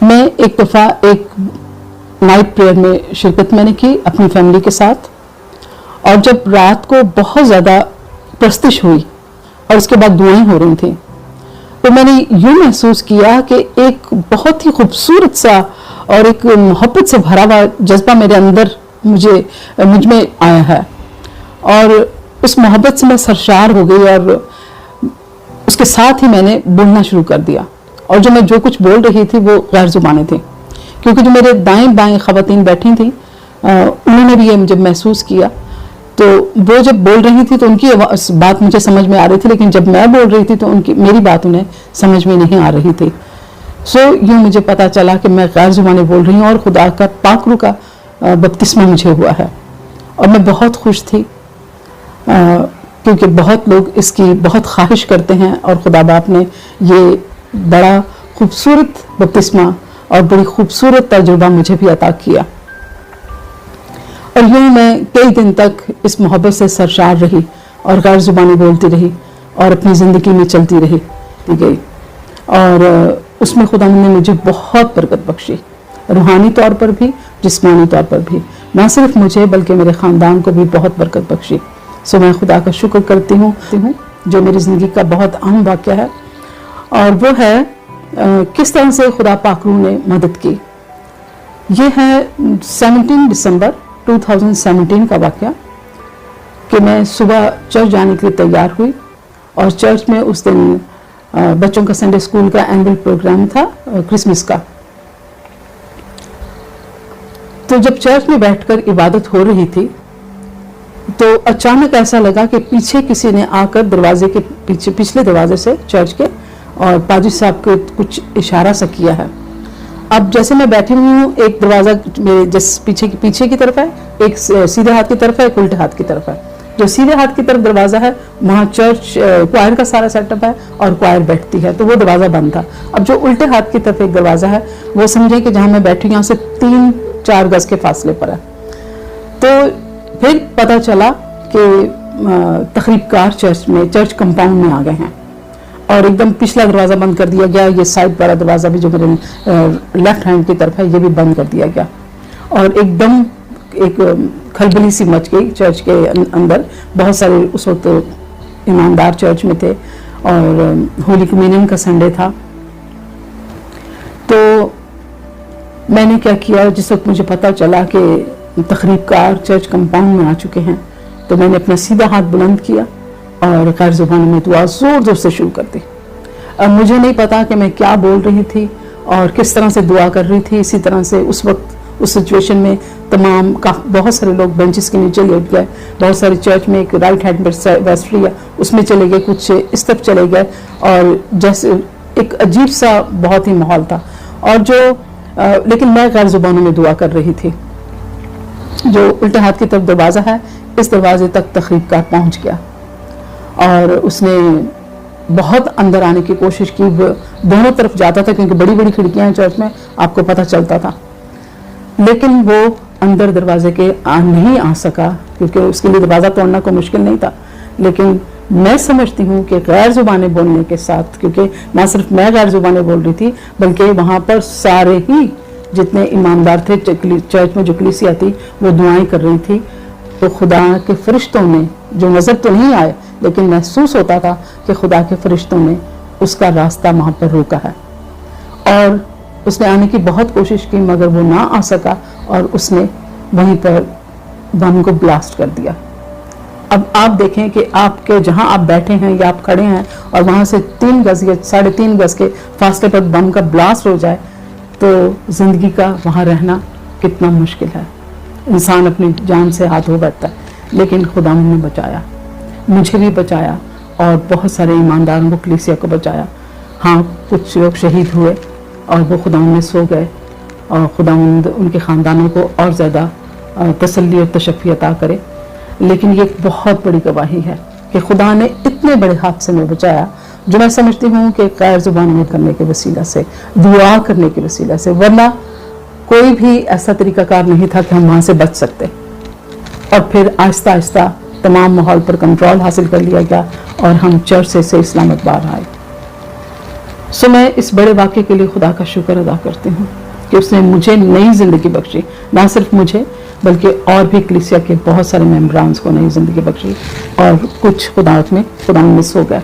मैं एक दफ़ा एक नाइट प्रेयर में शिरकत मैंने की अपनी फैमिली के साथ, और जब रात को बहुत ज़्यादा प्रस्तिश हुई और उसके बाद दुआएं हो रही थी, तो मैंने यूँ महसूस किया कि एक बहुत ही खूबसूरत सा और एक मोहब्बत से भरा हुआ जज्बा मेरे अंदर मुझ में आया है, और उस मोहब्बत से मैं सरशार हो गई और उसके साथ ही मैंने बोलना शुरू कर दिया। और जो कुछ बोल रही थी वो गैर ज़ुबानें थी, क्योंकि जो मेरे दाएं बाएं ख़वातीन बैठी थी उन्होंने भी ये जब महसूस किया, तो वो जब बोल रही थी तो उनकी बात मुझे समझ में आ रही थी, लेकिन जब मैं बोल रही थी तो मेरी बात उन्हें समझ में नहीं आ रही थी। यूँ मुझे पता चला कि मैं गैर ज़ुबानें बोल रही हूँ और खुदा का पाक रूह का बपतिस्मा मुझे हुआ है, और मैं बहुत खुश थी, क्योंकि बहुत लोग इसकी बहुत ख्वाहिश करते हैं, और खुदा बाप ने ये बड़ा खूबसूरत बपतिस्मा और बड़ी खूबसूरत तजुर्बा मुझे भी अता किया। और यूँ मैं कई दिन तक इस मोहब्बत से सरशार रही और गैर ज़ुबानी बोलती रही और अपनी ज़िंदगी में चलती गई, और उसमें खुदा ने मुझे बहुत बरकत बख्शी, रूहानी तौर पर भी जिस्मानी तौर पर भी, ना सिर्फ मुझे बल्कि मेरे ख़ानदान को भी बहुत बरकत बख्शी। मैं खुदा का शुक्र करती हूँ जो मेरी ज़िंदगी का बहुत अहम वाक़या है, और वो है किस तरह से खुदा पाक रूह ने मदद की। ये है 17 दिसंबर 2017 का वाक़या कि मैं सुबह चर्च जाने के लिए तैयार हुई, और चर्च में उस दिन बच्चों का संडे स्कूल का एनुअल प्रोग्राम था, क्रिसमस का। तो जब चर्च में बैठकर इबादत हो रही थी तो अचानक ऐसा लगा कि पीछे किसी ने आकर दरवाजे के पीछे, पिछले दरवाजे से चर्च के, और पाजी साहब को कुछ इशारा सा किया है। अब जैसे मैं बैठी हुई हूँ, एक दरवाज़ा मेरे जैसे पीछे की तरफ है, एक सीधे हाथ की तरफ है, एक उल्टे हाथ की तरफ है। जो सीधे हाथ की तरफ दरवाज़ा है वहाँ चर्च क्वायर का सारा सेटअप है और क्वायर बैठती है, तो वो दरवाज़ा बंद था। अब जो उल्टे हाथ की तरफ एक दरवाज़ा है, वो समझे कि जहाँ मैं बैठी हूँ यहाँ से 3-4 गज के फासले पर है। तो फिर पता चला कि तकरीबकार चर्च कंपाउंड में आ गए हैं, और एकदम पिछला दरवाज़ा बंद कर दिया गया। ये साइड वाला दरवाज़ा भी जो मेरे लेफ्ट हैंड की तरफ है ये भी बंद कर दिया गया, और एकदम एक खलबली सी मच गई चर्च के अंदर। बहुत सारे उस वक्त ईमानदार चर्च में थे, और होली कम्युनियन का संडे था। तो मैंने क्या किया, जिस वक्त मुझे पता चला कि तकरीबकार चर्च कंपाउंड में आ चुके हैं, तो मैंने अपना सीधा हाथ बुलंद किया और गैर ज़ुबानी में दुआ ज़ोर ज़ोर से शुरू कर दी। अब मुझे नहीं पता कि मैं क्या बोल रही थी और किस तरह से दुआ कर रही थी। इसी तरह से उस वक्त उस सिचुएशन में बहुत सारे लोग बेंचेस के नीचे लेट गए, बहुत सारे चर्च में एक राइट हैंड वेस्ट्री है उसमें चले गए, कुछ इस तरफ चले गए, और जैसे एक अजीब सा बहुत ही माहौल था। और लेकिन मैं गैर ज़ुबानों में दुआ कर रही थी। जो उल्टे हाथ की तरफ दरवाज़ा है, इस दरवाजे तक तकरीबकार पहुंच गया, और उसने बहुत अंदर आने की कोशिश की। वो दोनों तरफ जाता था क्योंकि बड़ी बड़ी खिड़कियां हैं चर्च में, आपको पता चलता था, लेकिन वो अंदर दरवाजे के नहीं आ सका, क्योंकि उसके लिए दरवाज़ा तोड़ना कोई मुश्किल नहीं था। लेकिन मैं समझती हूँ कि गैर ज़ुबानें बोलने के साथ, क्योंकि ना सिर्फ मैं गैर ज़ुबानें बोल रही थी बल्कि वहाँ पर सारे ही जितने ईमानदार थे चर्च में, जो कलीसिया थी, वो दुआएं कर रही थी। तो खुदा के फरिश्तों ने, जो नज़र तो नहीं आए लेकिन महसूस होता था कि खुदा के फरिश्तों ने उसका रास्ता वहाँ पर रोका है, और उसने आने की बहुत कोशिश की मगर वो ना आ सका, और उसने वहीं पर बम को ब्लास्ट कर दिया। अब आप देखें कि आपके जहाँ आप बैठे हैं या आप खड़े हैं और वहाँ से 3 गज या 3.5 गज के फासले पर बम का ब्लास्ट हो जाए, तो ज़िंदगी का वहाँ रहना कितना मुश्किल है। इंसान अपनी जान से हाथ धो बैठता है, लेकिन खुदा ने बचाया, मुझे भी बचाया, और बहुत सारे ईमानदारों को, कलीसिया को बचाया। हाँ, कुछ लोग शहीद हुए और वो खुदा में सो गए, और खुदा उनके ख़ानदानों को और ज़्यादा तसल्ली और तशफ़ी अता करे। लेकिन ये एक बहुत बड़ी गवाही है कि खुदा ने इतने बड़े हादसे में बचाया, जो मैं समझती हूँ कि गैर ज़ुबानी करने के वसीला से, दुआ करने के वसीला से, वरना कोई भी ऐसा तरीक़ाकार नहीं था कि हम वहाँ से बच सकते। और फिर आहिस्ता आहिस्ता तमाम माहौल पर कंट्रोल हासिल कर लिया गया और हम चर्च से इस्लामाबाद बाहर आए। सो मैं इस बड़े वाक़े के लिए खुदा का शुक्र अदा करती हूँ कि उसने मुझे नई ज़िंदगी बख्शी, ना सिर्फ मुझे बल्कि और भी कलीसिया के बहुत सारे मेम्बरान्स को नई ज़िंदगी बख्शी, और कुछ खुदा में मिस हो गए।